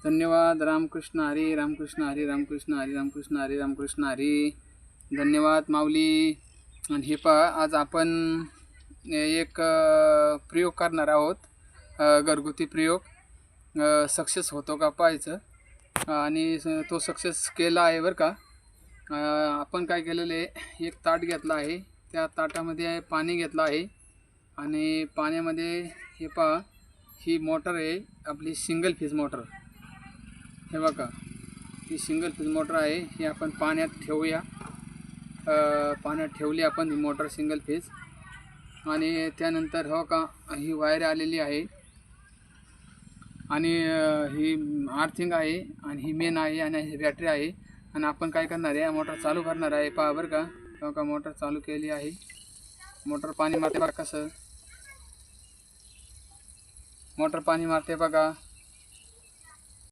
धन्यवाद. रामकृष्ण हरी, रामकृष्ण हरी, रामकृष्ण हरी, रामकृष्ण हरी, रामकृष्ण हरी. धन्यवाद माऊली. आणि हे पहा, आज आपण एक प्रयोग करणार आहोत, घरगुती प्रयोग. सक्सेस होतो का पाहायचं. आणि तो सक्सेस केला आहे बरं का. आपण काय केलेलं आहे, एक ताट घेतला आहे, त्या ताटामध्ये पाणी घेतलं आहे आणि पाण्यामध्ये हे पहा, ही मोटर आहे आपली सिंगल फेज मोटर. हे बघा, ही सिंगल फेज मोटर आहे. ही आपण पाण्यात ठेवूया. पाण्यात ठेवली आपण ही मोटर सिंगल फेज. आणि त्यानंतर हो का, ही वायर आलेली आहे आणि ही आर्थिंग आहे आणि ही मेन आहे आणि ही बॅटरी आहे. आणि आपण काय करणार आहे, मोटर चालू करणार आहे. पहा बरं का, हो का, मोटर चालू केली आहे. मोटर पाणी मारते बघा, कसं मोटर पाणी मारते बघा.